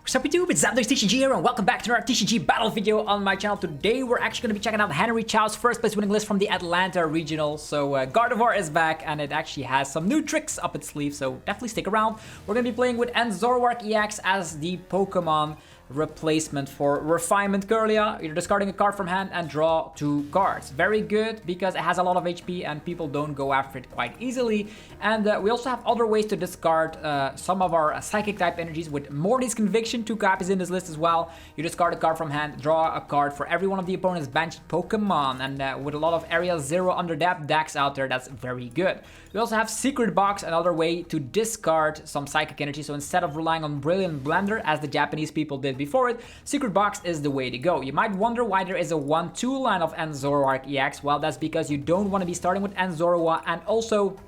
What's up YouTube, it's Zapdos TCG here and welcome back to our TCG battle video on my channel. Today we're actually going to be checking out Henry Chao's first place winning list from the Atlanta Regionals. So Gardevoir is back and it actually has some new tricks up its sleeve, so definitely stick around. We're going to be playing with Zoroark EX as the Pokemon replacement for Refinement Curlia. You're discarding a card from hand and draw 2 cards. Very good because it has a lot of HP and people don't go after it quite easily. And we also have other ways to discard some of our Psychic type energies with Morty's Conviction. 2 copies in this list as well. You discard a card from hand, draw a card for every one of the opponent's benched Pokemon. And with a lot of Area 0 under depth decks out there, that's very good. We also have Secret Box, another way to discard some Psychic energy. So instead of relying on Brilliant Blender, as the Japanese people did before it, Secret Box is the way to go. You might wonder why there is a 1-2 line of Zoroark EX. Well, that's because you don't want to be starting with Zoroark, and also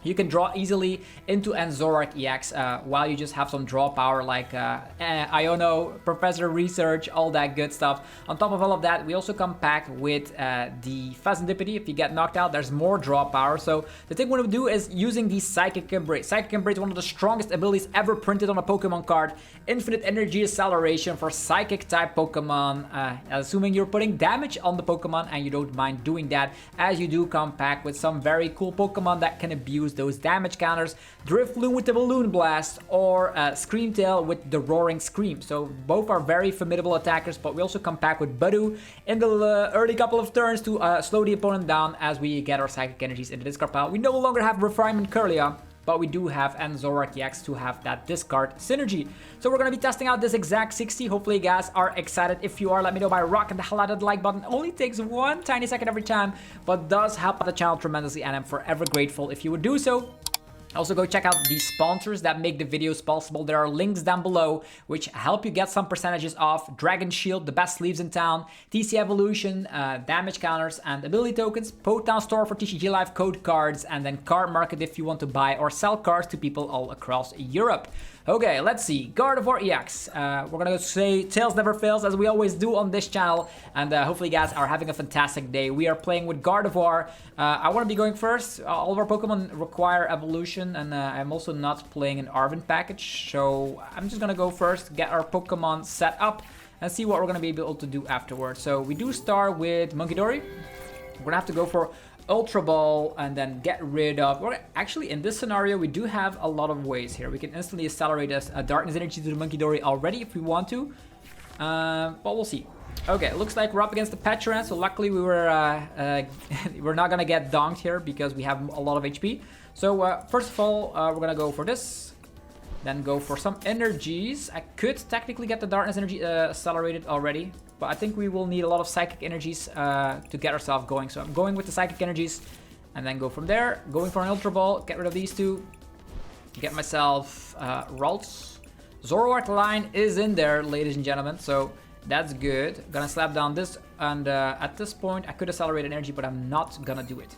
you can draw easily into Zoroark EX while you just have some draw power like Iono, Professor Research, all that good stuff. On top of all of that, we also come packed with the Fazendipity. If you get knocked out, there's more draw power. So the thing we want to do is using the Psychic Embrace. Psychic Embrace is one of the strongest abilities ever printed on a Pokemon card. Infinite Energy Acceleration for Psychic type Pokemon, assuming you're putting damage on the Pokemon and you don't mind doing that, as you do come packed with some very cool Pokemon that can abuse those damage counters. Drifloon with the Balloon Blast or Screamtail with the Roaring Scream. So both are very formidable attackers, but we also come back with Budew in the early couple of turns to slow the opponent down as we get our Psychic energies into this discard pile. We no longer have Refinement Curlia, but we do have Zoroark EX to have that discard synergy. So we're going to be testing out this exact 60. Hopefully you guys are excited. If you are, let me know by rocking the hell out of the like button. Only takes 1 tiny second every time, but does help out the channel tremendously, and I'm forever grateful if you would do so. Also, go check out the sponsors that make the videos possible. There are links down below which help you get some percentages off. Dragon Shield, the best sleeves in town. TC Evolution, damage counters and ability tokens. Potown Store for TCG Live code cards. And then Card Market if you want to buy or sell cards to people all across Europe. Okay, let's see. Gardevoir EX. We're gonna say Tails never fails, as we always do on this channel. And hopefully you guys are having a fantastic day. We are playing with Gardevoir. I want to be going first. All of our Pokemon require evolution, and I'm also not playing an Arven package. So I'm just gonna go first, get our Pokemon set up, and see what we're gonna be able to do afterwards. So we do start with Munkidori. We're gonna have to go for Ultra Ball and then get rid of, or actually in this scenario we do have a lot of ways here. We can instantly accelerate a Darkness Energy to the Munkidori already if we want to, but we'll see. Okay, it looks like we're up against the Petran, so luckily we were we're not gonna get donked here because we have a lot of HP. So first of all, we're gonna go for this, then go for some energies. I could technically get the Darkness Energy accelerated already, but I think we will need a lot of Psychic energies to get ourselves going. So I'm going with the Psychic energies and then go from there. Going for an Ultra Ball, get rid of these 2. Get myself Ralts. Zoroark line is in there, ladies and gentlemen, so that's good. Gonna slap down this, and at this point I could accelerate an energy, but I'm not gonna do it.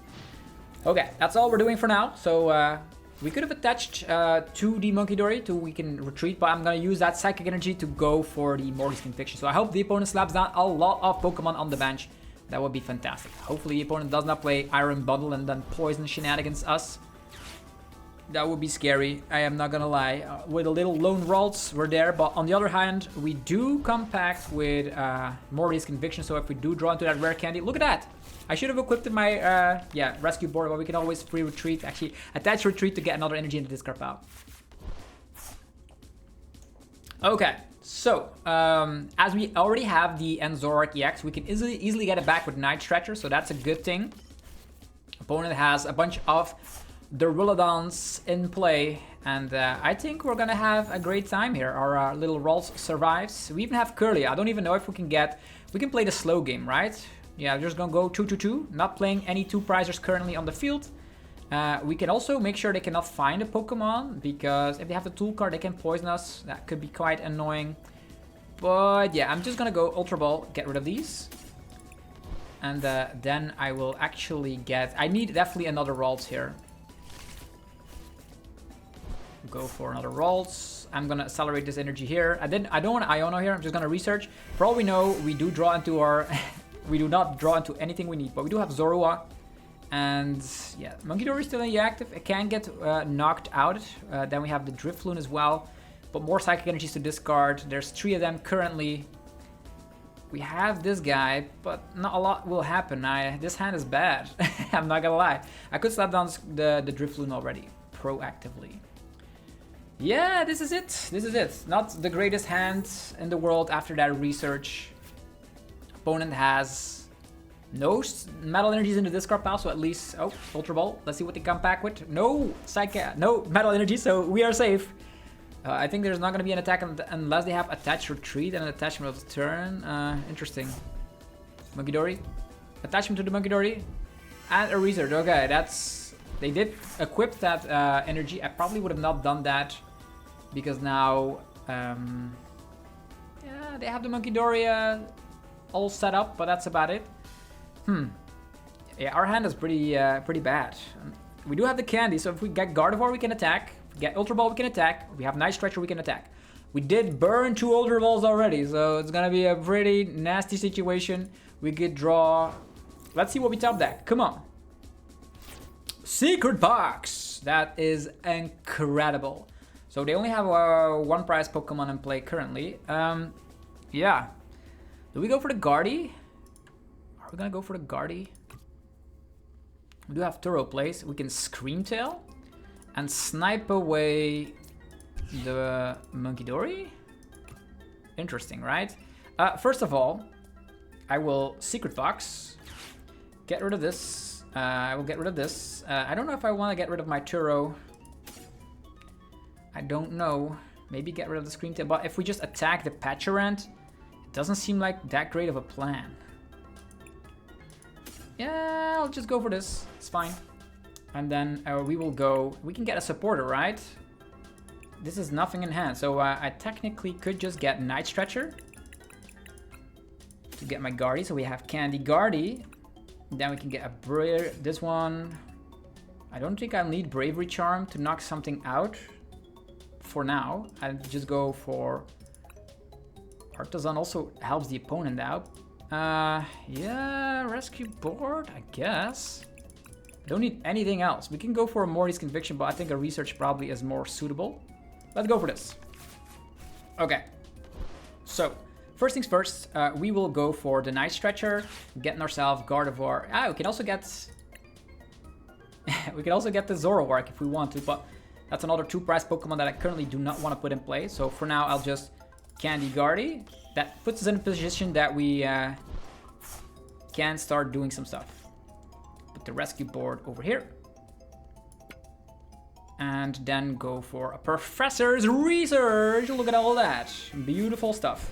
Okay, that's all we're doing for now. So we could have attached to the Munkidori we can retreat, but I'm going to use that Psychic energy to go for the Morty's Conviction. So I hope the opponent slaps down a lot of Pokemon on the bench. That would be fantastic. Hopefully the opponent does not play Iron Bundle and then poison shenanigans us. That would be scary, I am not gonna lie. With a little lone Ralts, we're there, but on the other hand, we do come packed with Morty's Conviction, so if we do draw into that rare candy, look at that! I should have equipped my rescue board, but we can always free retreat, actually attach retreat to get another energy into this card pile. Okay, so as we already have the Zoroark EX, we can easily get it back with Night Stretcher, so that's a good thing. Opponent has a bunch of the Duraludons in play, and I think we're gonna have a great time here. Our little Ralts survives. We even have Curlia. I don't even know if we can play the slow game, right? Yeah, we're just gonna go 2-2-2, not playing any 2 prizers currently on the field. We can also make sure they cannot find a Pokemon, because if they have the tool card they can poison us. That could be quite annoying. But yeah, I'm just gonna go Ultra Ball, get rid of these. And then I will actually get, I need definitely another Ralts here. Go for another Ralts. I'm gonna accelerate this energy here. I don't want Iono here. I'm just gonna research. For all we know, we do draw into our we do not draw into anything we need, but we do have Zoroark. And yeah, Munkidori is still active. It can get knocked out. Then we have the Drifloon as well. but more Psychic Energies to discard. There's 3 of them currently. We have this guy, but not a lot will happen. This hand is bad. I'm not gonna lie. I could slap down the Drifloon already, proactively. Yeah, this is it. This is it. Not the greatest hand in the world after that research. Opponent has no Metal Energies in the discard pile, so at least... Oh, Ultra Ball. Let's see what they come back with. No no Metal Energy, so we are safe. I think there's not going to be an attack unless they have Attach Retreat and an attachment of the turn. Interesting. Munkidori. Attachment to the Munkidori. And a research. Okay, that's... They did equip that energy. I probably would have not done that. Because now... yeah, they have the Munkidori all set up, but that's about it. Yeah, our hand is pretty bad. We do have the candy, so if we get Gardevoir, we can attack. If we get Ultra Ball, we can attack. If we have Night Stretcher, we can attack. We did burn 2 Ultra Balls already, so it's gonna be a pretty nasty situation. We could draw... Let's see what we top deck. Come on. Secret Box! That is incredible. So they only have 1 prize Pokemon in play currently. Yeah. Do we go for the Guardy? Are we gonna go for the Guardy? We do have Turo Place. We can Scream Tail and snipe away the Munkidori. Interesting, right? First of all, I will Secret Box. Get rid of this. I will get rid of this. I don't know if I want to get rid of my Turo. I don't know. Maybe get rid of the Scream Tail. But if we just attack the Patcharant, it doesn't seem like that great of a plan. Yeah, I'll just go for this. It's fine. And then we will go... We can get a supporter, right? This is nothing in hand. So I technically could just get Night Stretcher to get my Guardy. So we have Candy Guardy. Then we can get a this one. I don't think I'll need Bravery Charm to knock something out. For now, I'll just go for... Artisan also helps the opponent out. Yeah, Rescue Board, I guess. Don't need anything else. We can go for a Morty's Conviction, but I think a Research probably is more suitable. Let's go for this. Okay. So, first things first, we will go for the Night Stretcher, getting ourselves Gardevoir. We can also get... we can also get the Zoroark if we want to, but that's another 2 prize Pokemon that I currently do not want to put in play. So for now, I'll just Candy Guardy. That puts us in a position that we can start doing some stuff. Put the Rescue Board over here. And then go for a Professor's Research. Look at all that. Beautiful stuff.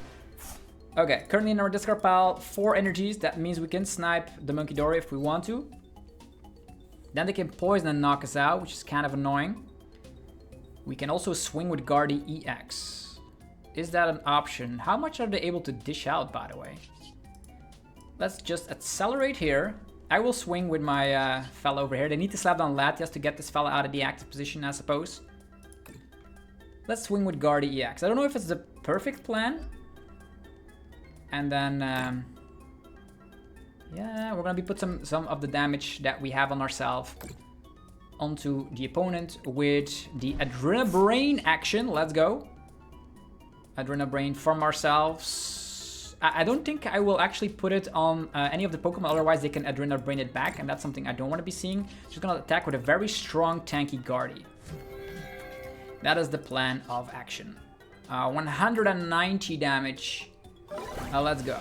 Okay, currently in our discard pile, 4 energies. That means we can snipe the Munkidori if we want to. Then they can poison and knock us out, which is kind of annoying. We can also swing with Guardy EX. Is that an option? How much are they able to dish out, by the way? Let's just accelerate here. I will swing with my fella over here. They need to slap down Latias to get this fella out of the active position, I suppose. Let's swing with Guardy EX. I don't know if it's the perfect plan. And then... yeah, we're gonna be put some of the damage that we have on ourselves onto the opponent with the Adrenabrain action. Let's go. Adrenabrain from ourselves. I don't think I will actually put it on any of the Pokemon, otherwise they can Adrenabrain it back, and that's something I don't want to be seeing. Just gonna attack with a very strong tanky Guardy. That is the plan of action. 190 damage. Let's go.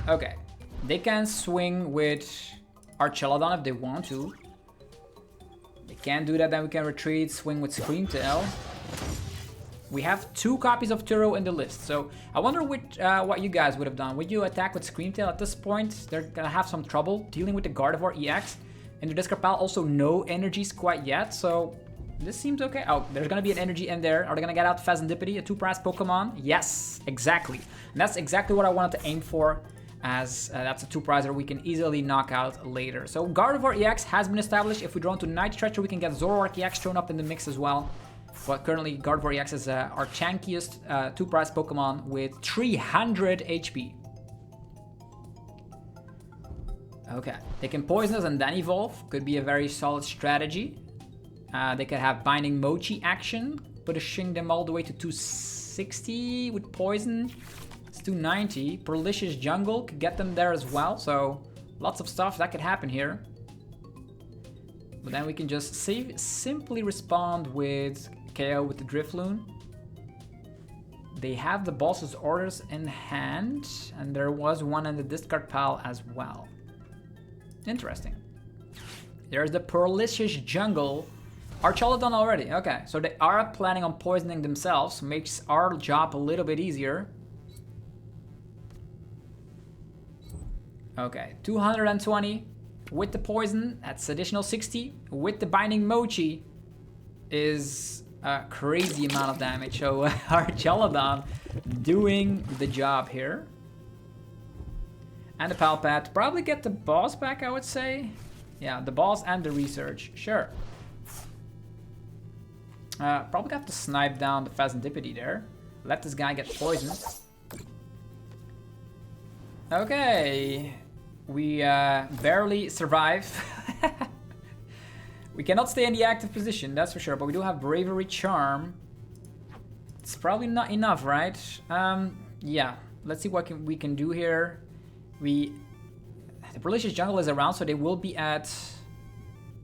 Okay. They can swing with Archaludon if they want to. They can't do that, then we can retreat, swing with Scream Tail. We have 2 copies of Turo in the list, so I wonder what you guys would have done. Would you attack with Scream Tail? At this point, they're gonna have some trouble dealing with the Gardevoir EX. In the discard pile, also no energies quite yet, so this seems okay. Oh, there's gonna be an energy in there. Are they gonna get out Phasandipity, a 2 prize Pokemon? Yes, exactly. And that's exactly what I wanted to aim for, as that's a 2 prizer we can easily knock out later. So Gardevoir EX has been established. If we draw into Night Stretcher, we can get Zoroark EX thrown up in the mix as well. But currently, Gardevoir EX is our chunkiest 2 prize Pokemon with 300 HP. Okay, they can poison us and then evolve. Could be a very solid strategy. They could have Binding Mochi action, pushing them all the way to 260 with poison. It's 290. Perlicious Jungle could get them there as well. So lots of stuff that could happen here. But then we can just simply respond with KO with the Drifloon. They have the boss's orders in hand, and there was one in the discard pile as well. Interesting. There's the Perlicious Jungle. Archaludon already. Okay, so they are planning on poisoning themselves. Makes our job a little bit easier. Okay, 220 with the poison. That's additional 60. With the Binding Mochi is a crazy amount of damage. So Archaludon doing the job here. And the Palpat. Probably get the boss back, I would say. Yeah, the boss and the research. Sure. Probably have to snipe down the Phasantipity there. Let this guy get poisoned. Okay. We barely survive. We cannot stay in the active position, that's for sure. But we do have Bravery Charm. It's probably not enough, right? Yeah. Let's see what we can do here. The Perlicious Jungle is around, so they will be at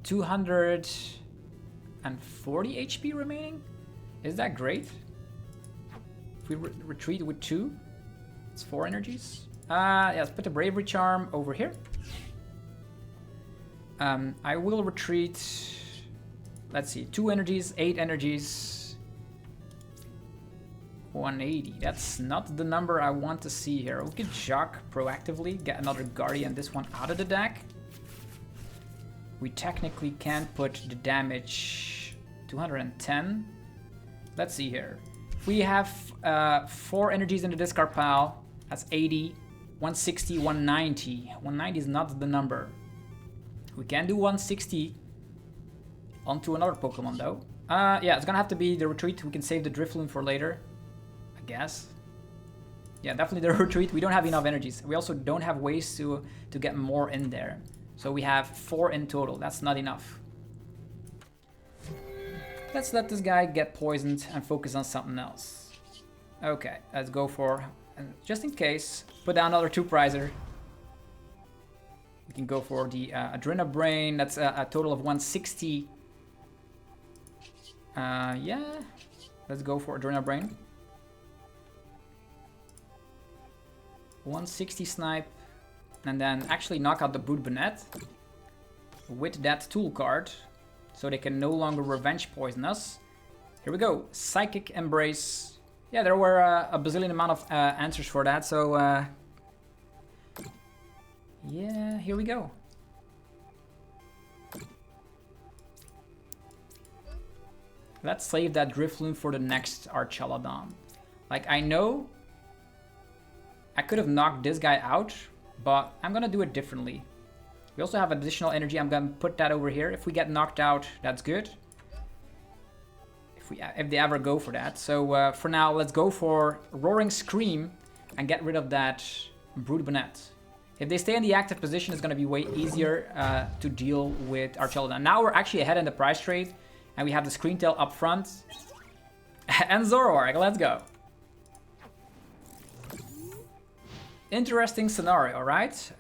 240 HP remaining. Is that great? If we retreat with 2, it's 4 energies. Yeah, let's put the Bravery Charm over here. I will retreat. Let's see, 2 energies, 8 energies. 180. That's not the number I want to see here. We could shock proactively, get another Guardian, this one out of the deck. We technically can't put the damage 210. Let's see here. We have 4 energies in the discard pile. That's 80, 160, 190. 190 is not the number. We can do 160 onto another Pokemon though. Yeah, it's gonna have to be the retreat. We can save the Drifloon for later, I guess. Yeah, definitely the retreat. We don't have enough energies. We also don't have ways to get more in there. So we have 4 in total. That's not enough. Let's let this guy get poisoned and focus on something else. Okay, let's go for, and just in case, put down another 2-prizer. We can go for the Adrenabrain. That's a total of 160. Yeah, let's go for Adrenabrain. 160 snipe. And then actually knock out the Budew with that tool card. So they can no longer revenge poison us. Here we go. Psychic Embrace. Yeah, there were a bazillion amount of answers for that. So yeah, here we go. Let's save that Drifloon for the next Archaludon. Like, I know I could have knocked this guy out, but I'm gonna do it differently. We also have additional energy. I'm gonna put that over here. If we get knocked out, that's good. If they ever go for that. So for now, let's go for Roaring Scream and get rid of that Budew. If they stay in the active position, it's gonna be way easier to deal with Archaludon. Now we're actually ahead in the price trade, and we have the Screen Tail up front. And Zoroark, let's go. Interesting scenario, right?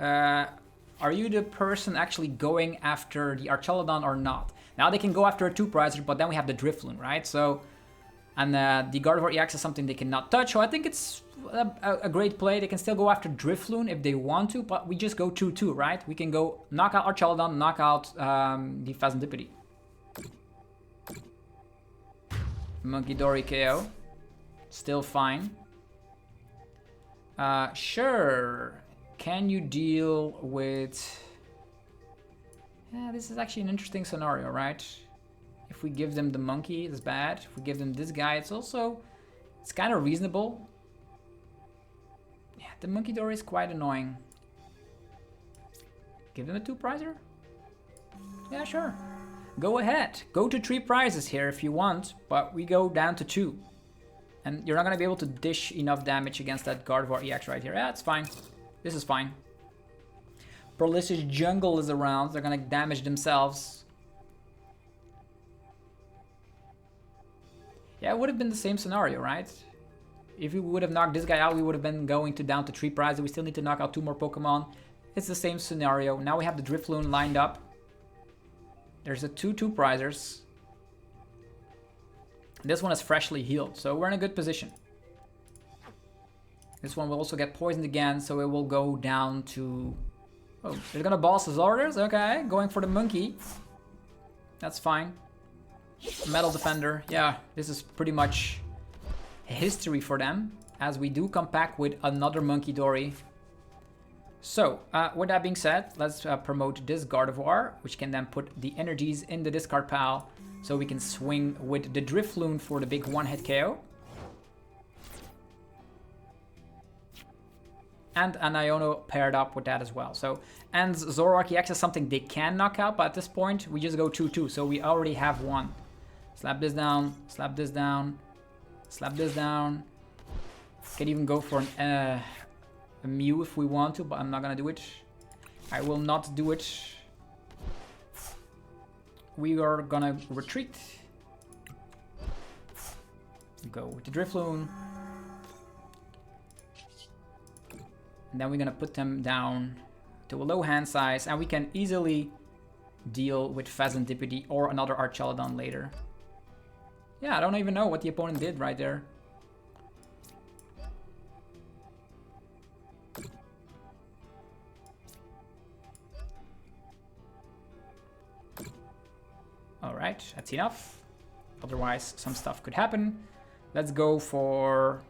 Are you the person actually going after the Archaludon or not? Now they can go after a 2-prizer, but then we have the Drifloon, right? So, and the Gardevoir EX is something they cannot touch, so I think it's a great play. They can still go after Drifloon if they want to, but we just go 2-2, right? We can go knock out Archaludon, knock out the Phasantipity. Munkidori KO. Still fine. Sure. Can you deal with... Yeah, this is actually an interesting scenario, right? If we give them the monkey, it's bad. If we give them this guy, it's also... It's kind of reasonable. Yeah, the Munkidori is quite annoying. Give them a 2-prizer? Yeah, sure. Go ahead. Go to 3 prizes here if you want, but we go down to 2. And you're not going to be able to dish enough damage against that Gardevoir EX right here. Yeah, it's fine. This is fine. Perlicious Jungle is around. They're going to damage themselves. Yeah, it would have been the same scenario, right? If we would have knocked this guy out, we would have been going to down to 3 prizes. We still need to knock out 2 more Pokemon. It's the same scenario. Now we have the Drifloon lined up. There's a 2 prizers. This one is freshly healed, so we're in a good position. This one will also get poisoned again, so it will go down to... Oh, they're gonna boss his orders? Okay, going for the monkey. That's fine. Metal Defender. Yeah, this is pretty much history for them, as we do come back with another Munkidori. So, with that being said, let's promote this Gardevoir, which can then put the energies in the discard pile, so we can swing with the Drifloon for the big one-hit KO. And an Iono paired up with that as well. So, and Zoroark EX is something they can knock out, but at this point, we just go 2-2, so we already have one. Slap this down, slap this down, slap this down. Can even go for an, a Mew if we want to, but I'm not gonna do it. I will not do it. We are gonna retreat. Go with the Drifloon. And then we're gonna put them down to a low hand size, and we can easily deal with Phasantipity or another Archaludon later. Yeah, I don't even know what the opponent did right there. Alright, that's enough. Otherwise, some stuff could happen. Let's go for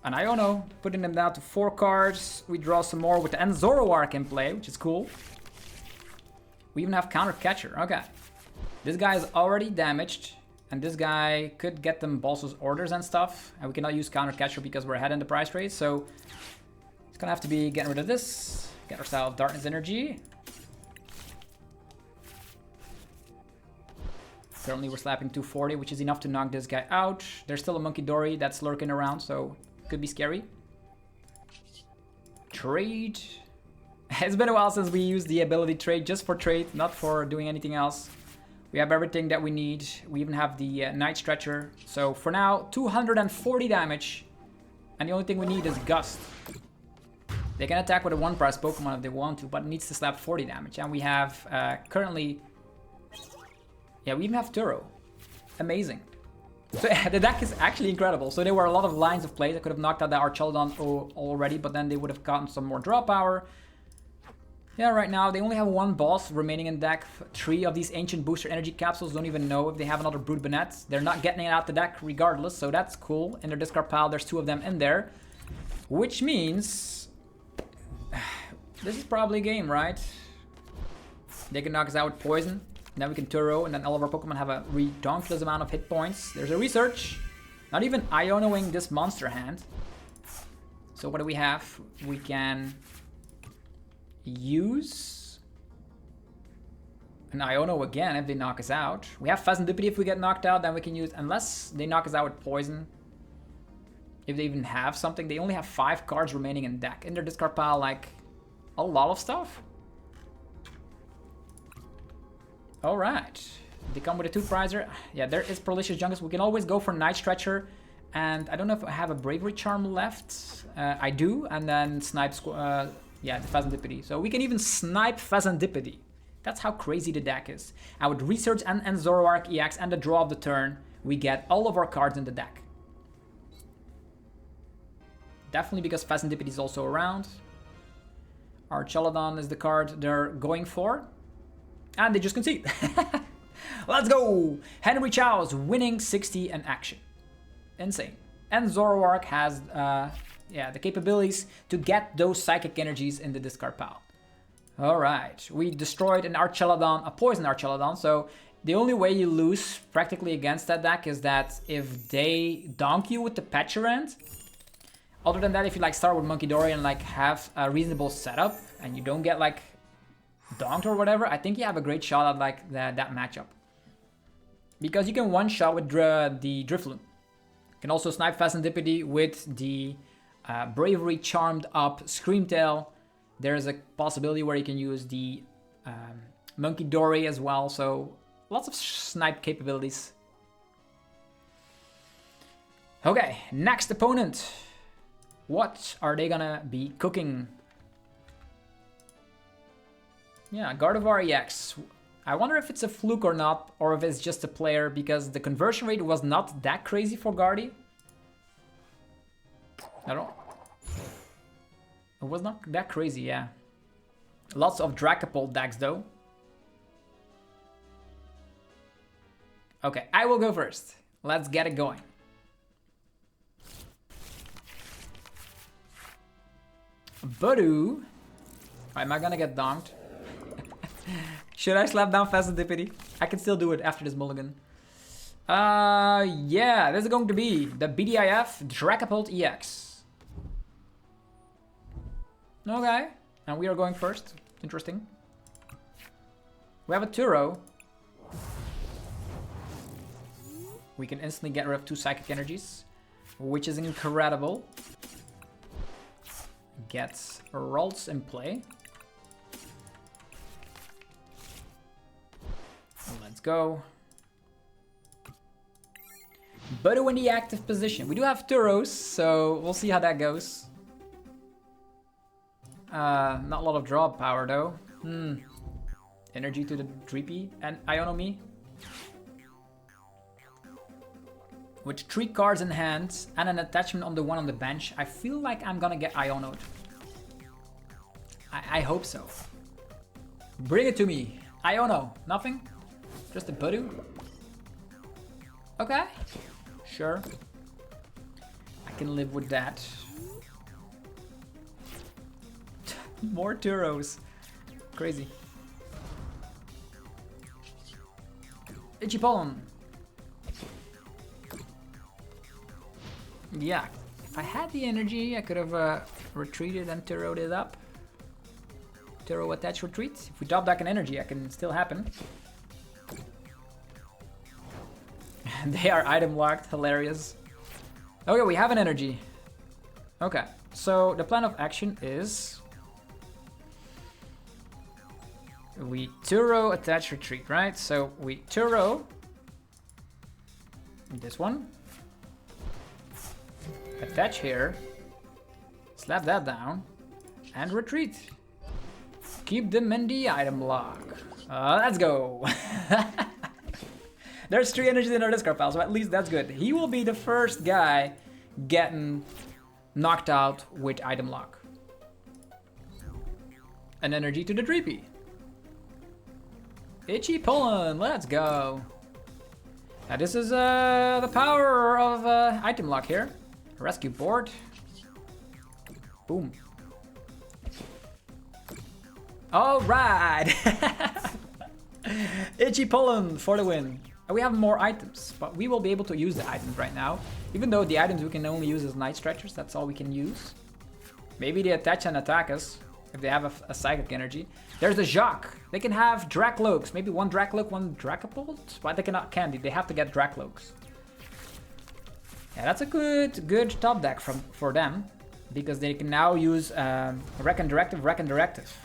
an Iono, putting them down to 4 cards. We draw some more with the and Zoroark in play, which is cool. We even have Counter Catcher. Okay. This guy is already damaged, and this guy could get them Balsa's orders and stuff. And we cannot use Counter Catcher because we're ahead in the price race, so it's gonna have to be getting rid of this. Get ourselves Darkness Energy. Currently we're slapping 240, which is enough to knock this guy out. There's still a Munkidori that's lurking around, so could be scary. Trade. It's been a while since we used the ability trade, just for trade, not for doing anything else. We have everything that we need. We even have the Night Stretcher. So for now, 240 damage. And the only thing we need is Gust. They can attack with a 1-price Pokemon if they want to, but it needs to slap 40 damage. And we have currently... Yeah, we even have Turo. Amazing. So the deck is actually incredible. So there were a lot of lines of play that could have knocked out the Archaludon already, but then they would have gotten some more draw power. Yeah, right now they only have 1 boss remaining in deck. 3 of these Ancient Booster Energy Capsules. Don't even know if they have another Brood Banette. They're not getting it out the deck regardless, so that's cool. In their discard pile, there's 2 of them in there. Which means... this is probably a game, right? They can knock us out with Poison. Then we can Turo, and then all of our Pokemon have a redonkulous amount of hit points. There's a research. Not even Ionoing this monster hand. So what do we have? We can use an Iono again if they knock us out. We have Phasantipity if we get knocked out, then we can use, unless they knock us out with Poison. If they even have something, they only have 5 cards remaining in deck. In their discard pile, like, a lot of stuff. Alright, they come with a 2-prizer. Yeah, there is Prolicious Jungus. We can always go for Night Stretcher. And I don't know if I have a Bravery Charm left. I do, and then Snipe, yeah, the Phasantipity. So we can even Snipe Phasantipity. That's how crazy the deck is. And with Research and Zoroark EX and the draw of the turn, we get all of our cards in the deck. Definitely because Phasantipity is also around. Archaludon is the card they're going for. And they just concede. Let's go! Henry Chao's winning 60 in action. Insane. And Zoroark has yeah, the capabilities to get those psychic energies in the discard pile. Alright, we destroyed an Archaludon, a poison Archaludon, so the only way you lose practically against that deck is that if they donk you with the Peturant. Other than that, if you like start with Munkidori and like have a reasonable setup and you don't get like donked or whatever, I think you have a great shot at like that matchup. Because you can one-shot with the Drifloon. You can also snipe Phasantipity with the Bravery Charmed up Screamtail. There's a possibility where you can use the Munkidori as well, so lots of snipe capabilities. Okay, next opponent. What are they gonna be cooking? Yeah, Gardevoir EX. I wonder if it's a fluke or not, or if it's just a player, because the conversion rate was not that crazy for Gardy. I don't... It was not that crazy, yeah. Lots of Dragapult decks, though. Okay, I will go first. Let's get it going. Budew. Am I gonna get donked? Should I slap down Fastidipity? I can still do it after this mulligan. Yeah, this is going to be the BDIF Dragapult EX. Okay, and we are going first. Interesting. We have a Turo. We can instantly get rid of 2 Psychic Energies, which is incredible. Gets Ralts in play. Let's go. Budew in the active position. We do have Turos, so we'll see how that goes. Not a lot of draw power though. Energy to the Dreepy and Ionomi. With 3 cards in hand and an attachment on the one on the bench, I feel like I'm gonna get Ionoed. I hope so. Bring it to me. Iono. Nothing? Just a Budew? Okay. Sure. I can live with that. More Turos. Crazy. Ichipolon. Yeah, if I had the energy, I could have retreated and Turo'd it up. Turo attach retreat. If we top deck an energy, I can still happen. They are item locked, hilarious. Okay, we have an energy. Okay, so the plan of action is we Turo attach retreat, right? So we Turo this one. Attach here, slap that down, and retreat. Keep them in the item lock. Let's go. There's 3 energies in our discard pile, so at least that's good. He will be the first guy getting knocked out with item lock. An energy to the Dreepy. Ichipolon, let's go. Now this is the power of item lock here. Rescue board. Boom. All right. Ichipolon for the win. We have more items, but we will be able to use the items right now. Even though the items we can only use as Night Stretchers, that's all we can use. Maybe they attach and attack us if they have a Psychic Energy. There's the Jacques. They can have Dracloaks. Maybe 1 Dracloak, 1 Dragapult, but they cannot Candy. They have to get Dracloaks. Yeah, that's a good top deck for them, because they can now use Reckon Directive.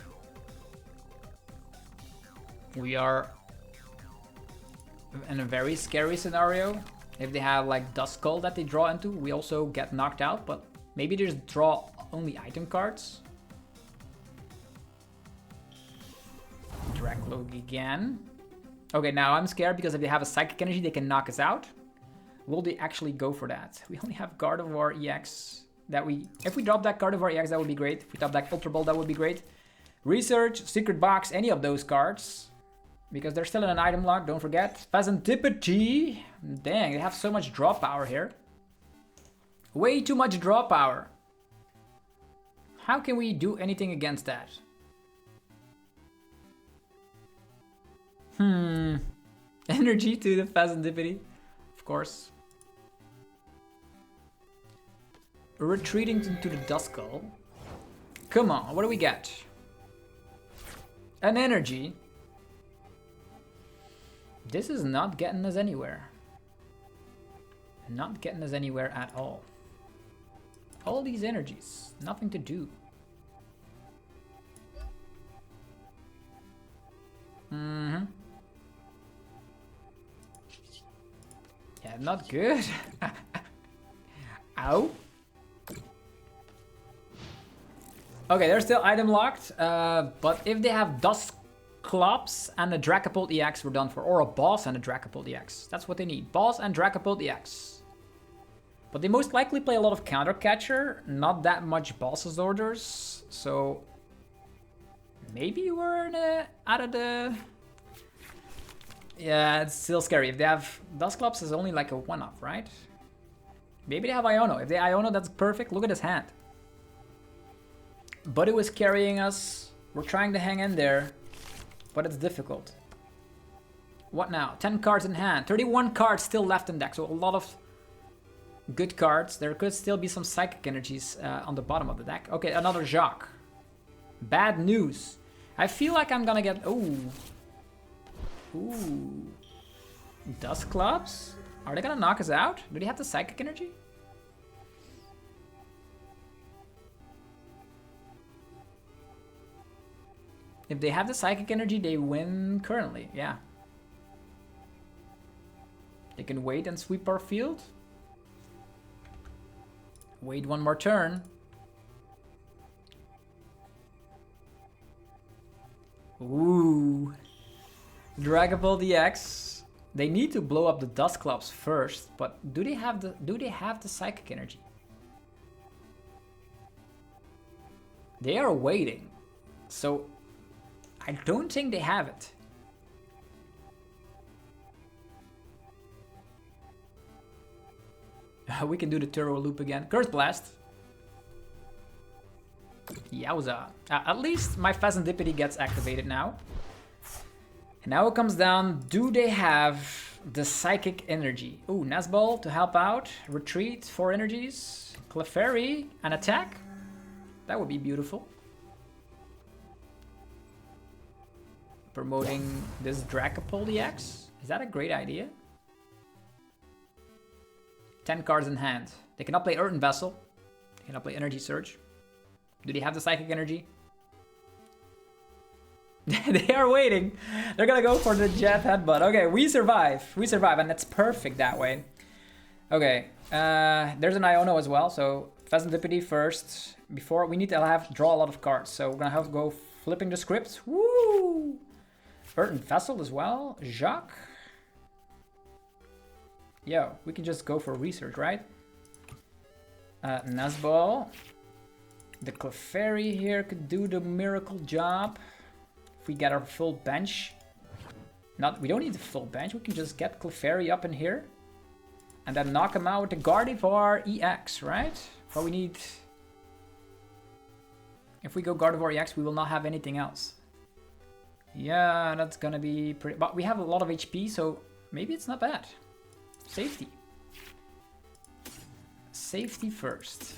We are in a very scary scenario. If they have like Duskull that they draw into, we also get knocked out, but maybe they just draw only item cards. Dracloak again. Okay, now I'm scared because if they have a Psychic Energy, they can knock us out. Will they actually go for that? We only have Gardevoir EX. If we drop that Gardevoir EX, that would be great. If we top that Ultra Ball, that would be great. Research, Secret Box, any of those cards. Because they're still in an item lock, don't forget. Fazantipity. Dang, they have so much draw power here. Way too much draw power. How can we do anything against that? Energy to the Fazantipity. Of course. Retreating into the Duskull. Come on, what do we get? An energy. This is not getting us anywhere. Not getting us anywhere at all. All these energies, nothing to do. Yeah, not good. Ow. Okay, they're still item locked, but if they have Dusknoir and a Dragapult EX, we're done for. Or a boss and a Dragapult EX. That's what they need. Boss and Dragapult EX. But they most likely play a lot of counter catcher, not that much boss's orders. So maybe we're out of the... Yeah, it's still scary. If they have Dusknoir, is only like a one-off, right? Maybe they have Iono. If they Iono, that's perfect. Look at his hand. Budew is carrying us. We're trying to hang in there, but it's difficult. What now? 10 cards in hand. 31 cards still left in deck, so a lot of good cards. There could still be some psychic energies on the bottom of the deck. Okay, another Jacques. Bad news. I feel like I'm gonna get... Ooh. Ooh. Dusknoir? Are they gonna knock us out? Do they have the psychic energy? If they have the psychic energy, they win currently, yeah. They can wait and sweep our field. Wait one more turn. Ooh. Dragapult EX. They need to blow up the Dusknoir first, but do they have the psychic energy? They are waiting. So I don't think they have it. We can do the Turbo Loop again. Curse Blast. Yowza. At least my Phasandipity gets activated now. And now it comes down, do they have the Psychic Energy? Ooh, Nazball to help out. Retreat, 4 energies. Clefairy, and attack. That would be beautiful. Promoting this Dragapult EX. Is that a great idea? 10 cards in hand. They cannot play Earthen Vessel. They cannot play Energy Surge. Do they have the Psychic Energy? They are waiting. They're gonna go for the Jet Headbutt. Okay, we survive. We survive, and that's perfect that way. Okay, there's an Iono as well, so Phasandipity first. Before, we need to draw a lot of cards, so we're gonna have to go flipping the script. Woo! Earthen Vessel as well. Jacques. Yo, we can just go for research, right? Nazball. The Clefairy here could do the miracle job. If we get our full bench. We don't need the full bench, we can just get Clefairy up in here. And then knock him out with the Gardevoir EX, right? But we need... If we go Gardevoir EX, we will not have anything else. Yeah, that's gonna be pretty... But we have a lot of HP, so maybe it's not bad. Safety. Safety first.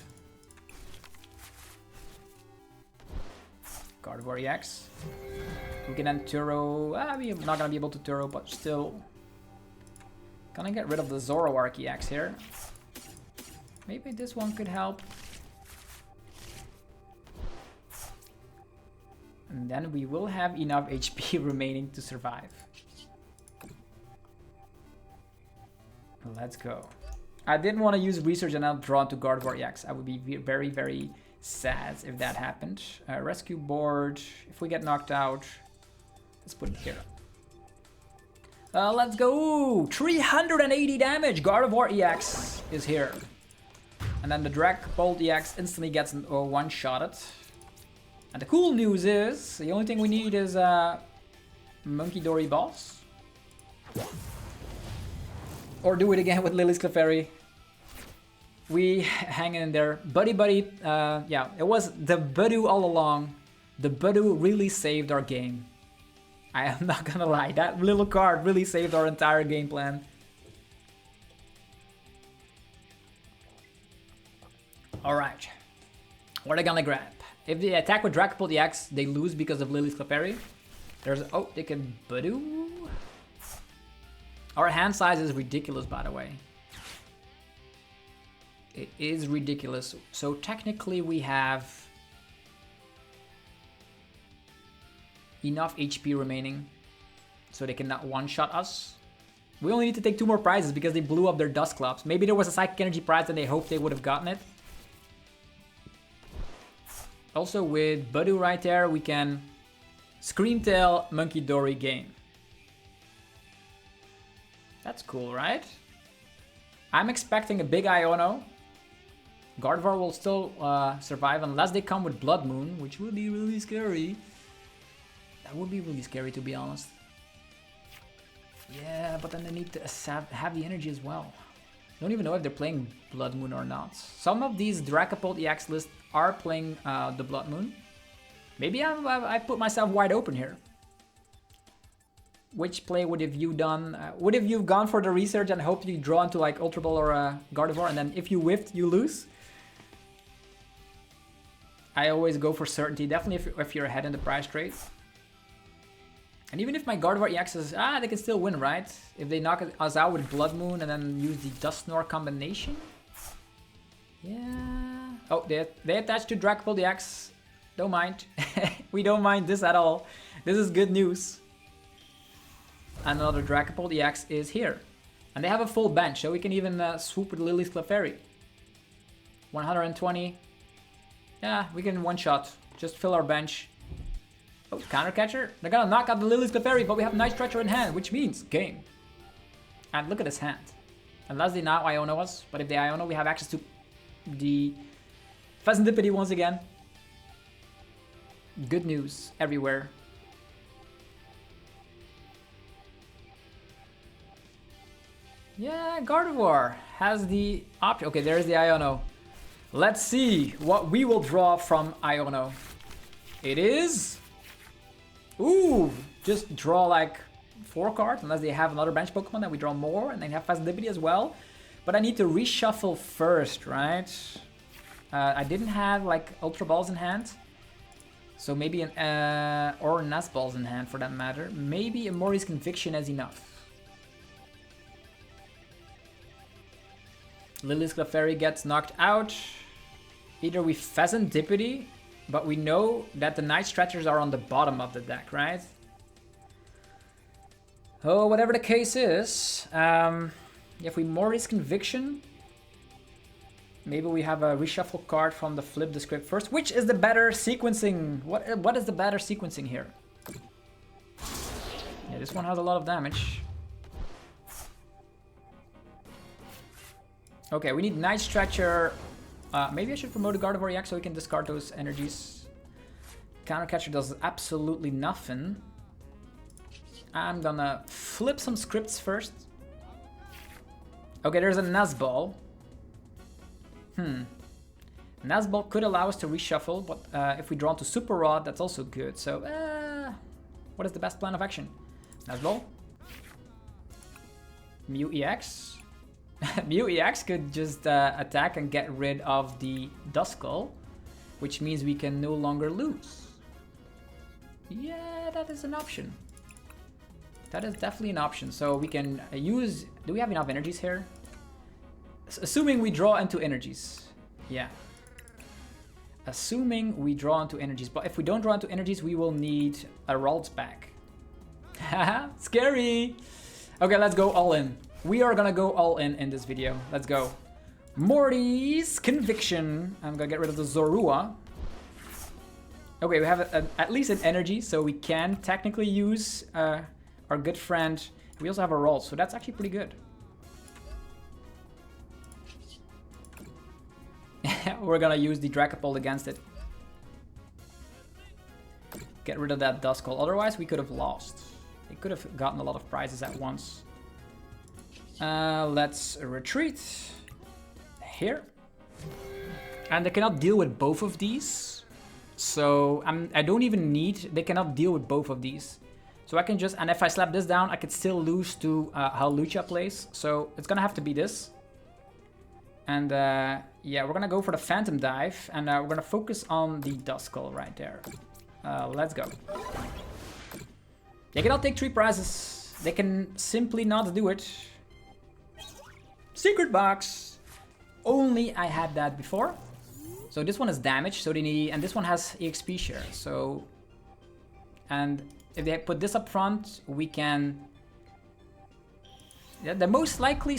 Gardevoir EX. We can then Turo. We're not gonna be able to Turo, but still. Gonna get rid of the Zoroark EX here. Maybe this one could help. And then we will have enough HP remaining to survive. Let's go. I didn't want to use research and I'm drawn to Gardevoir EX. I would be very, very sad if that happened. Rescue board. If we get knocked out, let's put it here. Let's go. 380 damage. Gardevoir EX is here. And then the Dragapult EX instantly gets one-shotted. And the cool news is, the only thing we need is Munkidori boss. Or do it again with Lily's Clefairy. We hang in there. Buddy, yeah, it was the Budew all along. The Budew really saved our game. I am not gonna lie, that little card really saved our entire game plan. Alright. What are they gonna grab? If they attack with Dragapult EX, they lose because of Lily's Clefairy. There's... Oh, they can Budew. Our hand size is ridiculous, by the way. It is ridiculous. So technically we have enough HP remaining so they cannot one-shot us. We only need to take 2 more prizes because they blew up their Dusclops. Maybe there was a Psychic Energy prize and they hoped they would have gotten it. Also with Budew right there, we can Screamtail Munkidori gain. That's cool, right? I'm expecting a big Iono. Gardevoir will still survive unless they come with Blood Moon, which would be really scary. That would be really scary, to be honest. Yeah, but then they need to have the energy as well. Don't even know if they're playing Blood Moon or not. Some of these Dragapult EX lists are playing the Blood Moon. Maybe I put myself wide open here. Which play would have you done? Would have you gone for the research and hoped you draw into like Ultra Ball or Gardevoir, and then if you whiffed, you lose? I always go for certainty, definitely if you're ahead in the prize trade. And even if my Gardevoir EXs, they can still win, right? If they knock us out with Blood Moon and then use the Dusknoir combination. Yeah. Oh, they attached to Dragapult EX. Don't mind. We don't mind this at all. This is good news. And another Dragapult EX is here. And they have a full bench, so we can even swoop with Lily's Clefairy. 120. Yeah, we can one-shot. Just fill our bench. Oh, Counter Catcher. They're gonna knock out the Lily's Clefairy, but we have Night Stretcher in hand, which means game. And look at his hand. Unless they now Iono us, but if they Iono, we have access to the Pheasantipity once again. Good news everywhere. Yeah, Gardevoir has the option. Okay, there's the Iono. Let's see what we will draw from Iono. It is... Ooh, just draw like 4 cards, unless they have another bench Pokemon, then we draw more, and then have Pheasantipity as well. But I need to reshuffle first, right? I didn't have like Ultra Balls in hand. So maybe an, or Nest Balls in hand for that matter. Maybe a Mori's Conviction is enough. Lily's Clefairy gets knocked out. Either we Pheasantipity, but we know that the Night Stretchers are on the bottom of the deck, right? Oh, whatever the case is, if we Mori's Conviction, maybe we have a reshuffle card from the Flip the Script first. Which is the better sequencing? What is the better sequencing here? Yeah, this one has a lot of damage. Okay, we need Night Stretcher. Maybe I should promote a Gardevoir EX so we can discard those energies. Counter Catcher does absolutely nothing. I'm gonna flip some scripts first. Okay, there's a Nazball. Nazball could allow us to reshuffle, but if we draw into Super Rod, that's also good. So, what is the best plan of action? Nazball? Mew EX? Mew EX could just attack and get rid of the Duskull, which means we can no longer lose. Yeah, that is an option. That is definitely an option. So we can use... Do we have enough energies here? Assuming we draw into energies. Yeah. Assuming we draw into energies. But if we don't draw into energies, we will need a Ralts back. Haha, scary! Okay, let's go all in. We are gonna go all in this video. Let's go. Morty's Conviction. I'm gonna get rid of the Zorua. Okay, we have at least an energy, so we can technically use our good friend. We also have a roll, so that's actually pretty good. We're gonna use the Dragapult against it. Get rid of that Duskull. Otherwise, we could have lost. We could have gotten a lot of prizes at once. Let's retreat here. And they cannot deal with both of these. So I don't even need, they cannot deal with both of these. So I can just, and if I slap this down, I could still lose to how Lucha plays. So it's gonna have to be this. And yeah, we're gonna go for the Phantom Dive. And we're gonna focus on the Duskull right there. Let's go. They cannot take 3 prizes. They can simply not do it. Secret box. Only I had that before. So this one is damage, so they need, and this one has EXP share. So, and if they put this up front, we can Yeah, the most likely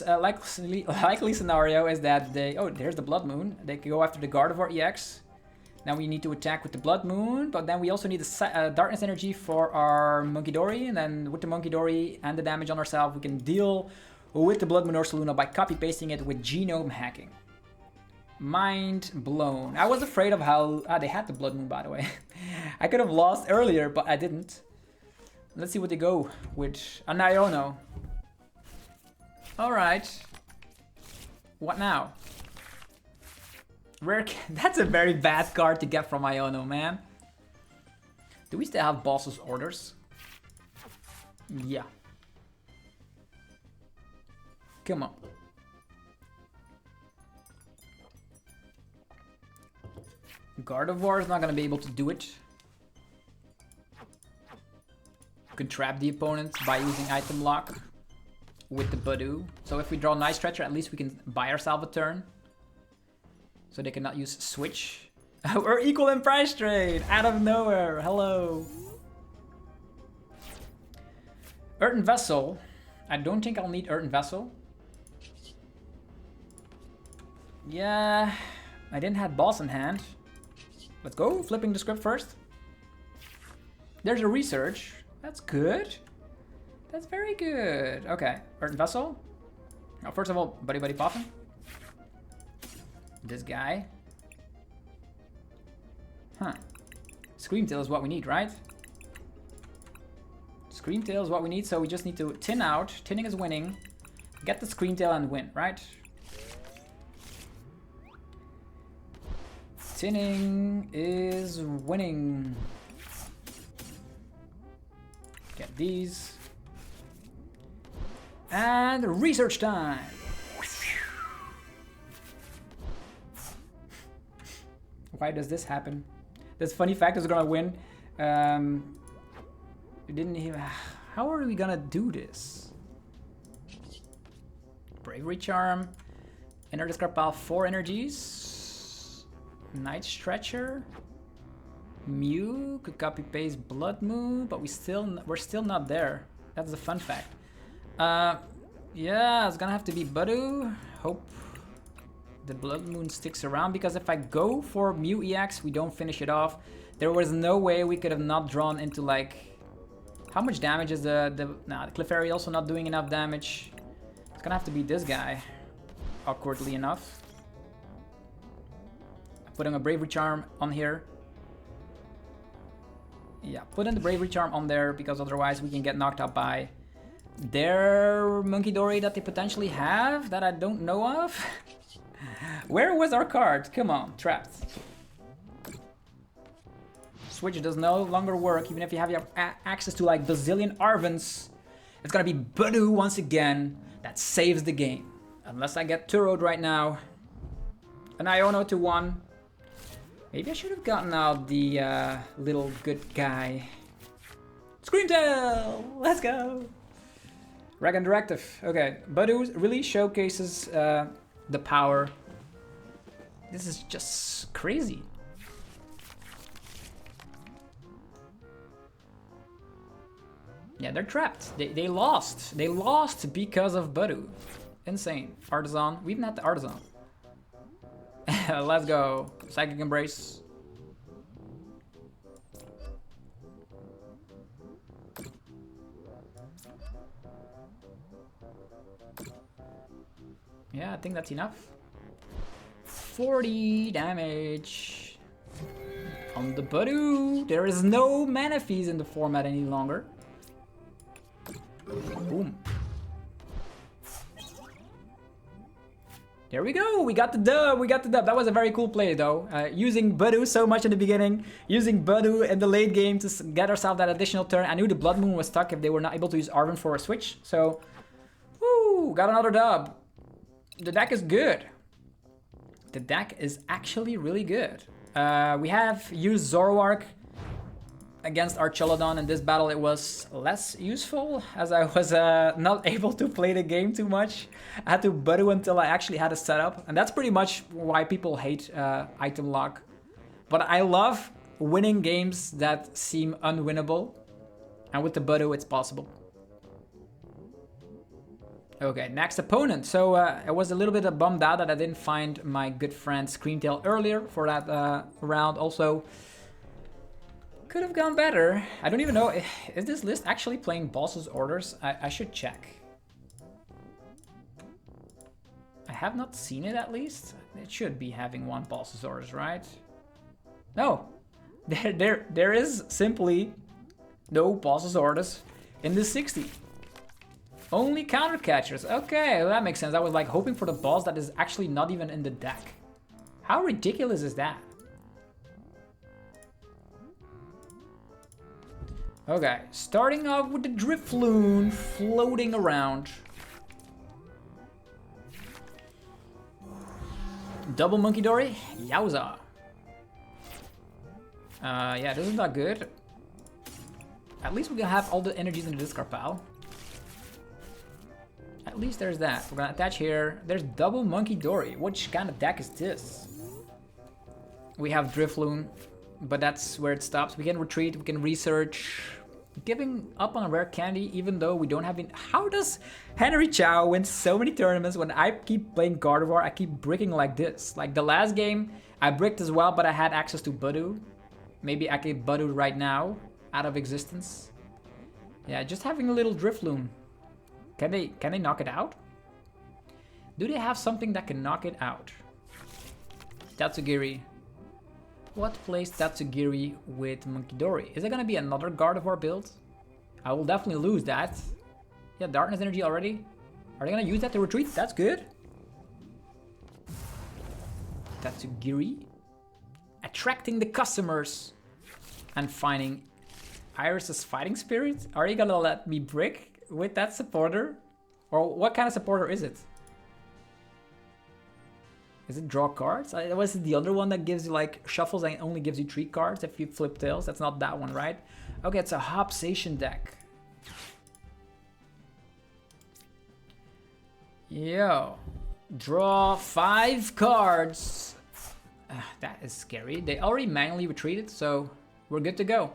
likely scenario is that they... Oh, there's the Blood Moon. They can go after the Gardevoir EX. Now we need to attack with the Blood Moon, but then we also need the Darkness Energy for our Munkidori, and then with the Munkidori and the damage on ourselves, we can deal with the Blood Moon Archaludon by copy-pasting it with genome hacking. Mind blown. I was afraid of how... Ah, they had the Blood Moon, by the way. I could have lost earlier, but I didn't. Let's see what they go with. An Iono. Alright. What now? Rare. That's a very bad card to get from Iono, man. Do we still have Boss's Orders? Yeah. Come on. Gardevoir is not going to be able to do it. You can trap the opponent by using item lock with the Budew. So if we draw Night Stretcher, at least we can buy ourselves a turn. So they cannot use Switch. We're equal in price trade out of nowhere. Hello. Earthen Vessel. I don't think I'll need Earthen Vessel. Yeah, I didn't have Boss in hand. Let's go, flipping the script first. There's a research. That's good. That's very good. Okay, Earthen Vessel. Now, first of all, Buddy Poffin. This guy. Huh. Screamtail is what we need, right? Screamtail is what we need, so we just need to tin out. Tinning is winning. Get the Screamtail and win, right? Tinning is winning. Get these. And research time. Why does this happen? This funny fact is gonna win. We didn't even... How are we gonna do this? Bravery Charm. Enter discard pile 4 energies. Night Stretcher. Mew could copy paste Blood Moon, but we're still not there. That's the fun fact. Yeah, it's gonna have to be Budew. Hope the Blood Moon sticks around, because if I go for Mew EX, we don't finish it off. There was no way we could have not drawn into, like... How much damage is the Clefairy also not doing enough damage. It's gonna have to be this guy, awkwardly enough. Putting a Bravery Charm on here. Yeah, putting the Bravery Charm on there, because otherwise we can get knocked out by their Munkidori that they potentially have that I don't know of. Where was our card? Come on, trapped. Switch does no longer work, even if you have access to like bazillion Arvens. It's gonna be Budew once again that saves the game. Unless I get Turoed right now. An Iono to 1. Maybe I should have gotten out the little good guy. Screamtail! Let's go! Dragon Directive. Okay, Budew really showcases the power. This is just crazy. Yeah, they're trapped. They lost. They lost because of Budew. Insane. Artisan. We even had the Artisan. Let's go. Psychic Embrace. Yeah, I think that's enough. 40 damage on the Budew. There is no mana fees in the format any longer. Boom. There we go. We got the dub. We got the dub. That was a very cool play, though. Using Budew so much in the beginning, using Budew in the late game to get ourselves that additional turn. I knew the Blood Moon was stuck if they were not able to use Arven for a switch. So, woo, got another dub. The deck is good. The deck is actually really good. We have used Zoroark against Archaludon. In this battle it was less useful, as I was not able to play the game too much. I had to Budew until I actually had a setup, and that's pretty much why people hate item lock. But I love winning games that seem unwinnable, and with the Budew it's possible. Okay, next opponent. So I was a little bit bummed out that I didn't find my good friend Screamtail earlier for that round. Also, could have gone better. I don't even know. Is this list actually playing boss's orders? I should check. I have not seen it at least. It should be having one boss's orders, right? No. There is simply no boss's orders in the 60. Only counter catchers. Okay, well, that makes sense. I was like hoping for the boss that is actually not even in the deck. How ridiculous is that? Okay, starting off with the Drifloon floating around. Double Munkidori. Yowza. Yeah, this is not good. At least we can have all the energies in the discard pile. At least there's that. We're gonna attach here. There's double Munkidori. Which kind of deck is this? We have Drifloon, but that's where it stops. We can retreat, we can research. Giving up on a rare candy even though we don't have any. How does Henry Chao win so many tournaments when I keep playing Gardevoir? I keep bricking like this. Like the last game, I bricked as well, but I had access to Budew. Maybe I can Budew right now, out of existence. Yeah, just having a little Drifloon. Can they knock it out? Do they have something that can knock it out? Tatsugiri. What plays Tatsugiri with Munkidori? Is it gonna be another Gardevoir build? I will definitely lose that. Yeah, Darkness Energy already. Are they gonna use that to retreat? That's good. Tatsugiri. Attracting the customers. And finding Iris's Fighting Spirit. Are you gonna let me brick with that supporter? Or what kind of supporter is it? Is it draw cards? Was it the other one that gives you like shuffles and only gives you 3 cards if you flip tails? That's not that one, right? Okay, it's a Zacian deck. Yo, draw 5 cards. That is scary. They already manually retreated, so we're good to go.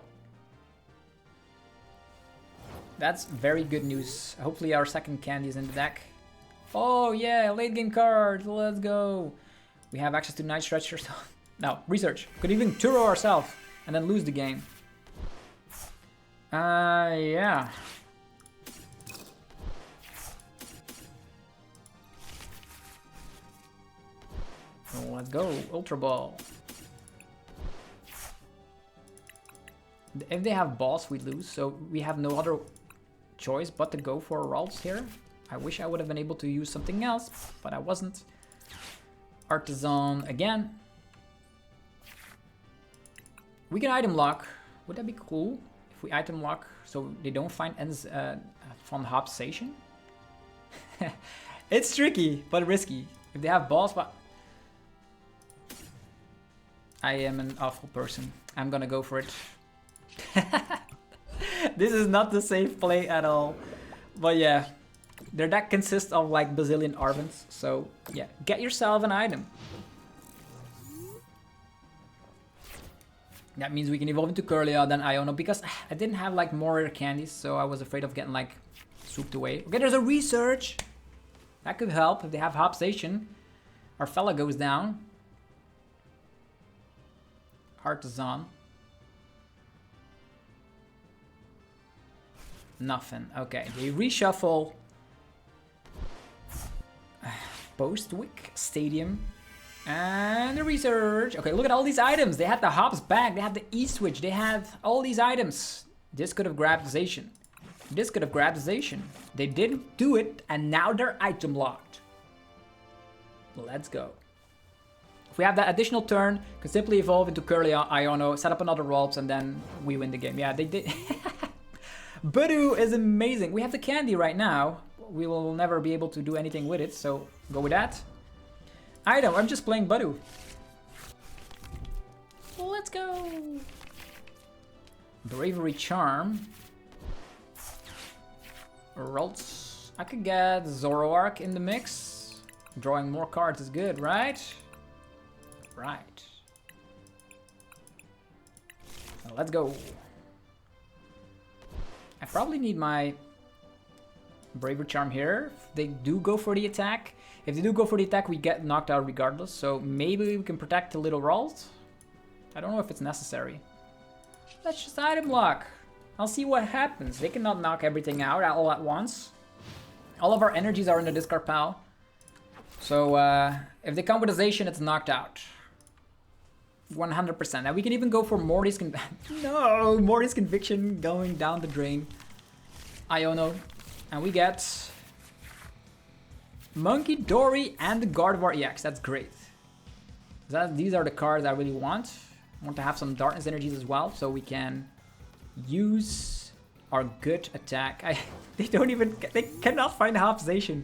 That's very good news. Hopefully our second candy is in the deck. Oh yeah, late game card. Let's go. We have access to Night Stretchers. No, research. Could even Turo ourselves and then lose the game. Yeah. Let's go, Ultra Ball. If they have boss, we lose, so we have no other choice but to go for Ralts here. I wish I would have been able to use something else, but I wasn't. Artisan again. We can item lock. Would that be cool if we item lock so they don't find ends from Zacian? It's tricky, but risky. If they have boss, but I am an awful person. I'm gonna go for it. This is not the safe play at all. But yeah, their deck consists of like bazillion Arvents. So yeah, get yourself an item. That means we can evolve into Curlia, then Iono, because I didn't have like more rare candies, so I was afraid of getting like swooped away. Okay, there's a research. That could help if they have Zacian. Our fella goes down. Artisan. Nothing. Okay, they reshuffle. Postwick Stadium. And the research. Okay, look at all these items. They had the Hops back. They had the E-Switch. They had all these items. This could have grabbed Zacian. This could have grabbed Zacian. They didn't do it, and now they're item locked. Let's go. If we have that additional turn, can simply evolve into Curlia, Iono, set up another Ralts, and then we win the game. Yeah, they did. Budew is amazing. We have the candy right now. We will never be able to do anything with it, so go with that. Item, I'm just playing Budew. Let's go. Bravery Charm. Ralts. I could get Zoroark in the mix. Drawing more cards is good, right? Right. Let's go. I probably need my Bravery Charm here. If they do go for the attack. If they do go for the attack, we get knocked out regardless. So maybe we can protect the little Ralt. I don't know if it's necessary. Let's just item lock. I'll see what happens. They cannot knock everything out all at once. All of our energies are in the discard pile. So if they come with a Zacian, it's knocked out. 100%. Now we can even go for Morty's No, Morty's Conviction going down the drain. Iono. And we get Munkidori and the Gardevoir EX. That's great. These are the cards I really want. I want to have some Darkness energies as well, so we can use our good attack. They cannot find half Zacian.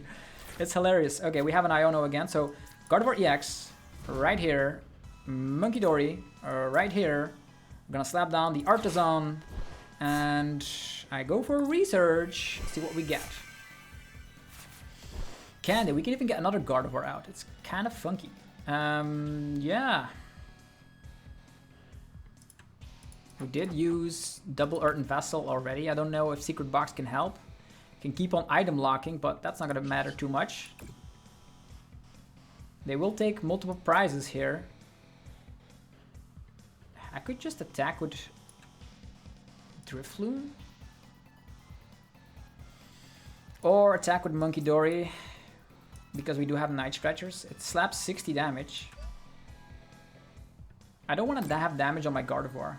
It's hilarious. Okay, we have an Iono again. So Gardevoir EX right here. Munkidori right here. I'm gonna slap down the Artisan. And I go for research. See what we get. Candy. We can even get another Gardevoir out. It's kind of funky. Yeah. We did use double Earthen Vessel already. I don't know if Secret Box can help. Can keep on item locking, but that's not gonna matter too much. They will take multiple prizes here. I could just attack with Drifloon. Or attack with Munkidori. Because we do have Night Scratchers. It slaps 60 damage. I don't want to have damage on my Gardevoir.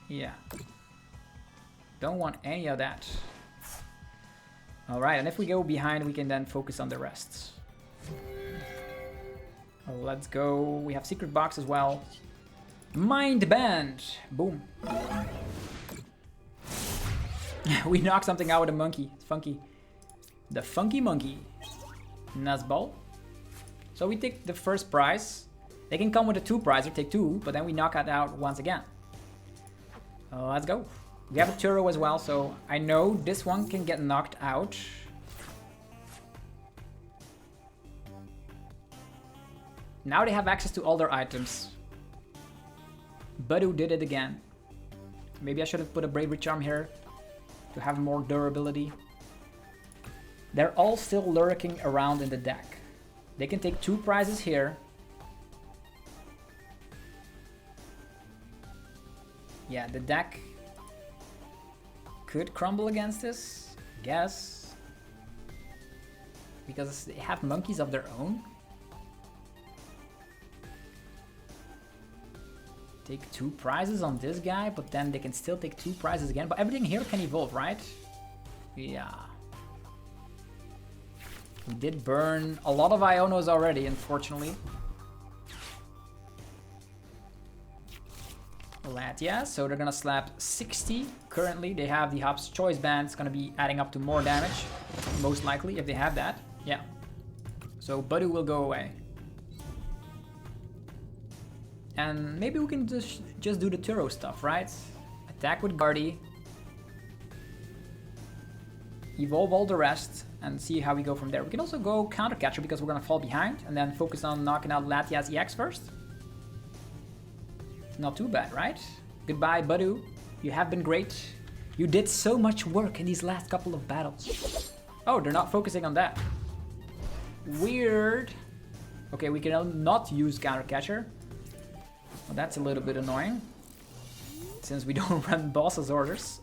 Yeah. Don't want any of that. Alright, and if we go behind, we can then focus on the rest. Let's go. We have Secret Box as well. Mind Band. Boom. We knock something out with a monkey. It's funky. The Funky Monkey. Nazball. So we take the first prize. They can come with a 2 prize or take 2, but then we knock it out once again. Let's go. We have a Turo as well, so I know this one can get knocked out. Now they have access to all their items. Budew did it again. Maybe I should have put a Bravery Charm here to have more durability. They're all still lurking around in the deck. They can take 2 prizes here. Yeah, the deck could crumble against this, I guess. Because they have monkeys of their own. Take 2 prizes on this guy, but then they can still take 2 prizes again. But everything here can evolve, right? Yeah. We did burn a lot of Ionos already, unfortunately. Latia, so they're gonna slap 60 currently. They have the Hop's Choice Band. It's gonna be adding up to more damage, most likely, if they have that. Yeah. So Budew will go away. And maybe we can just do the Turo stuff, right? Attack with Guardy. Evolve all the rest and see how we go from there. We can also go Counter Catcher because we're gonna fall behind and then focus on knocking out Latia's EX first. Not too bad, right? Goodbye, Budew. You have been great. You did so much work in these last couple of battles. Oh, they're not focusing on that. Weird. Okay, we can not use Counter Catcher. Well, that's a little bit annoying. Since we don't run boss's orders.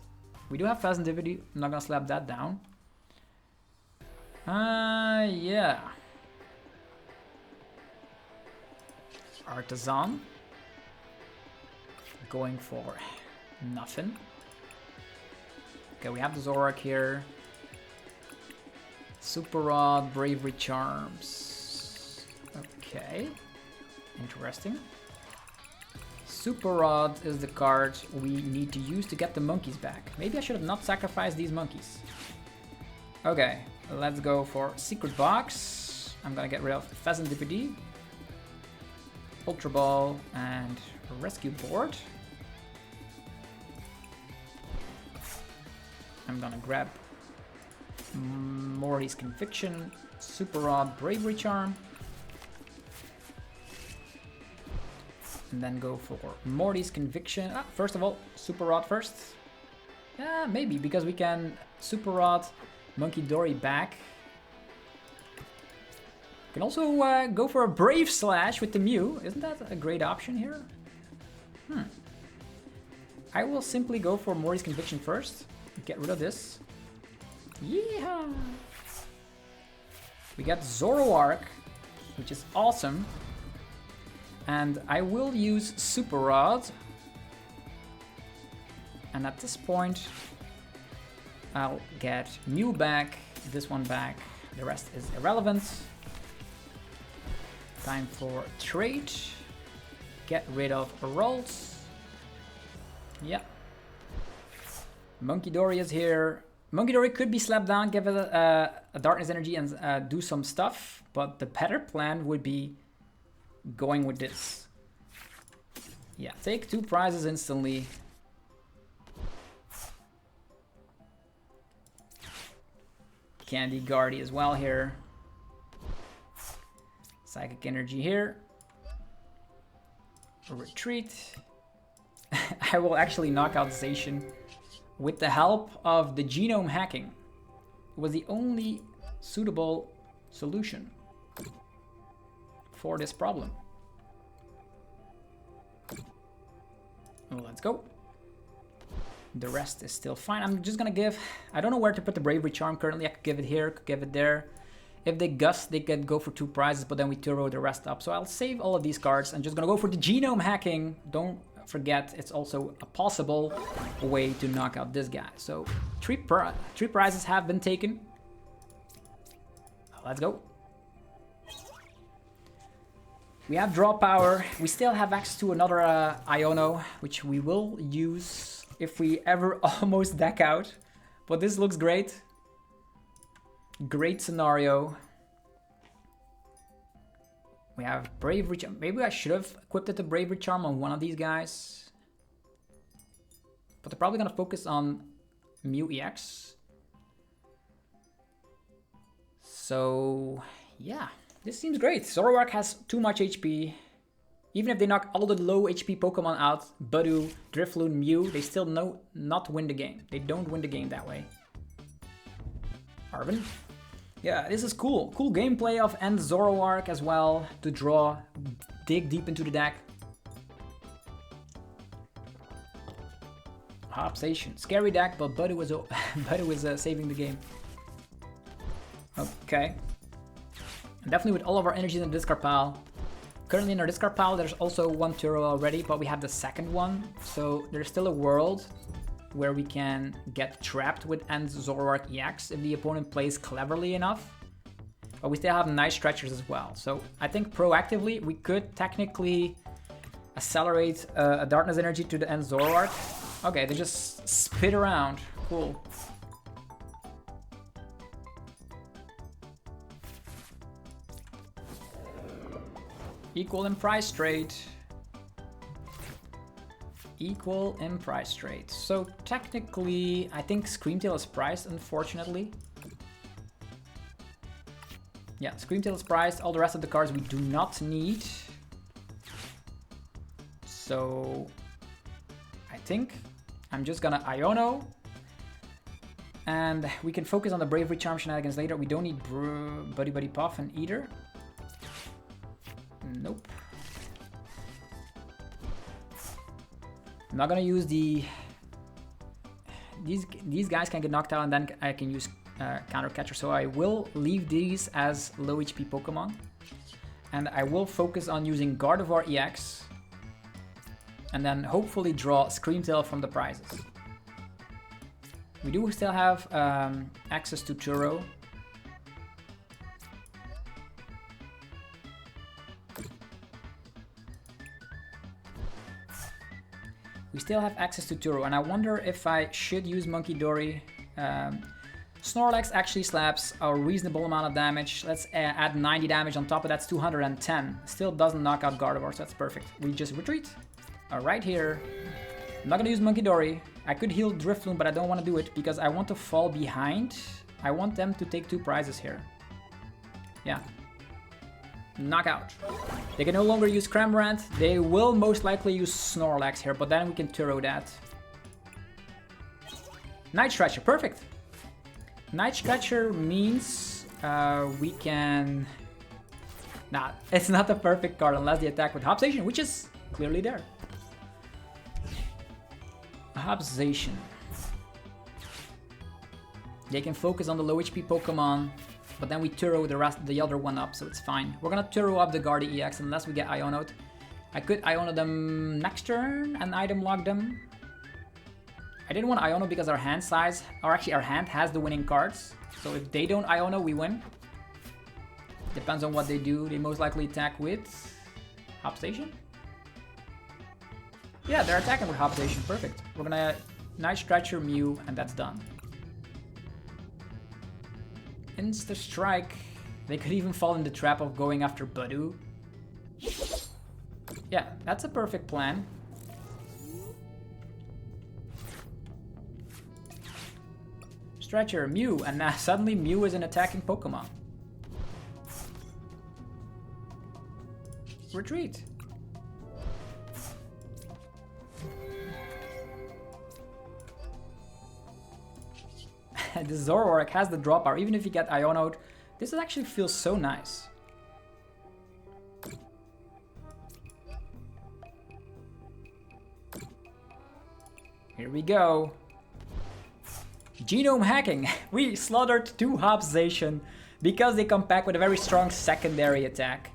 We do have Fascintivity. I'm not gonna slap that down. Yeah. Artisan. Going for nothing. Okay, we have the Zoroark here. Super Rod, Bravery Charms. Okay. Interesting. Super Rod is the card we need to use to get the monkeys back. Maybe I should have not sacrificed these monkeys. Okay, let's go for Secret Box. I'm gonna get rid of Pheasant DPD, Ultra Ball, and Rescue Board. I'm gonna grab Morty's Conviction, Super Rod, Bravery Charm. And then go for Morty's Conviction. First of all, Super Rod first. Yeah, maybe, because we can Super Rod Munkidori back. We can also go for a Brave Slash with the Mew. Isn't that a great option here? I will simply go for Mori's Conviction first. Get rid of this. Yeehaw! We got Zoroark, which is awesome. And I will use Super Rod. And at this point, I'll get Mew back, this one back. The rest is irrelevant. Time for trade. Get rid of Rolls. Yeah. Munkidori is here. Munkidori could be slapped down, give it a Darkness Energy and do some stuff. But the better plan would be going with this. Yeah, take 2 prizes instantly. Candy Guardy as well here. Psychic Energy here. Retreat. I will actually knock out Zacian with the help of the genome hacking. It was the only suitable solution for this problem. Let's go. The rest is still fine. I'm just gonna give... I don't know where to put the Bravery Charm currently. I could give it here, could give it there. If they gust, they could go for 2 prizes, but then we turbo the rest up. So I'll save all of these cards. I'm just gonna go for the genome hacking. Don't forget, it's also a possible way to knock out this guy. So 3 prizes have been taken. Let's go. We have draw power. We still have access to another Iono, which we will use if we ever almost deck out. But this looks great. Great scenario. We have Bravery Charm. Maybe I should have equipped the Bravery Charm on one of these guys. But they're probably going to focus on Mew EX. So, yeah. This seems great. Zoroark has too much HP. Even if they knock all the low HP Pokemon out, Budew, Drifloon, Mew, they still not win the game. They don't win the game that way. Arvin. Yeah, this is cool. Cool gameplay of End Zoroark as well to draw, dig deep into the deck. Zacian. Scary deck, but Budew was saving the game. Okay. And definitely with all of our energies in the discard pile. Currently in our discard pile, there's also 1 Turo already, but we have the second one. So there's still a world where we can get trapped with End Zoroark EX if the opponent plays cleverly enough. But we still have nice stretchers as well. So I think proactively, we could technically accelerate a Darkness Energy to the End Zoroark. Okay, they just spit around. Cool. Equal in price trade. Equal in price trade. So technically, I think Screamtail is priced, unfortunately. Yeah, Screamtail is priced. All the rest of the cards we do not need. So I think I'm just gonna Iono. And we can focus on the Bravery Charm shenanigans later. We don't need Buddy Buddy Puffin either. Nope. I'm not gonna use the... These guys can get knocked out and then I can use Counter Catcher. So I will leave these as low HP Pokemon. And I will focus on using Gardevoir EX. And then hopefully draw Screamtail from the prizes. We do still have access to Turo. We still have access to Turo, and I wonder if I should use Munkidori. Snorlax actually slaps a reasonable amount of damage. Let's add 90 damage on top of that's 210. Still doesn't knock out Gardevoir, so that's perfect. We just retreat. Right here. I'm not gonna use Munkidori. I could heal Drifloon, but I don't want to do it because I want to fall behind. I want them to take 2 prizes here. Yeah. Knockout. They can no longer use Cramorant. They will most likely use Snorlax here, but then we can Turo that. Night Stretcher, perfect. Night Stretcher means we can... Nah, it's not the perfect card unless the attack with Hop Station, which is clearly there. Hop Station. They can focus on the low HP Pokemon, but then we Turo the other one up, so it's fine. We're gonna Turo up the Guardi EX unless we get Ionoed. I could Iono them next turn and item lock them. I didn't want Iono because our hand size, or actually our hand has the winning cards. So if they don't Iono, we win. Depends on what they do. They most likely attack with Hop Station. Yeah, they're attacking with Hop Station. Perfect. We're gonna Night Stretcher, Mew, and that's done. Insta Strike. They could even fall in the trap of going after Budew. Yeah, that's a perfect plan. Stretcher, Mew, and now suddenly Mew is an attacking Pokemon. Retreat. The Zoroark has the drop bar, even if you get Ionoed. This actually feels so nice. Here we go. Genome hacking. We slaughtered 2 Hop Station because they come back with a very strong secondary attack.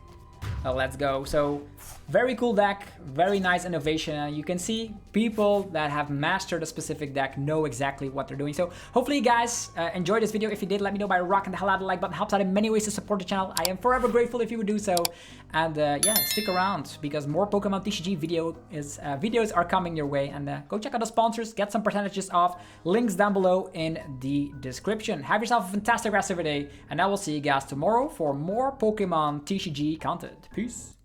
Oh, let's go. So, very cool deck, very nice innovation. And you can see people that have mastered a specific deck know exactly what they're doing. So, hopefully you guys enjoyed this video. If you did, let me know by rocking the hell out of the like button. Helps out in many ways to support the channel. I am forever grateful if you would do so. And yeah, stick around because more Pokemon TCG videos are coming your way. And go check out the sponsors, get some percentages off. Links down below in the description. Have yourself a fantastic rest of your day. And I will see you guys tomorrow for more Pokemon TCG content. Peace.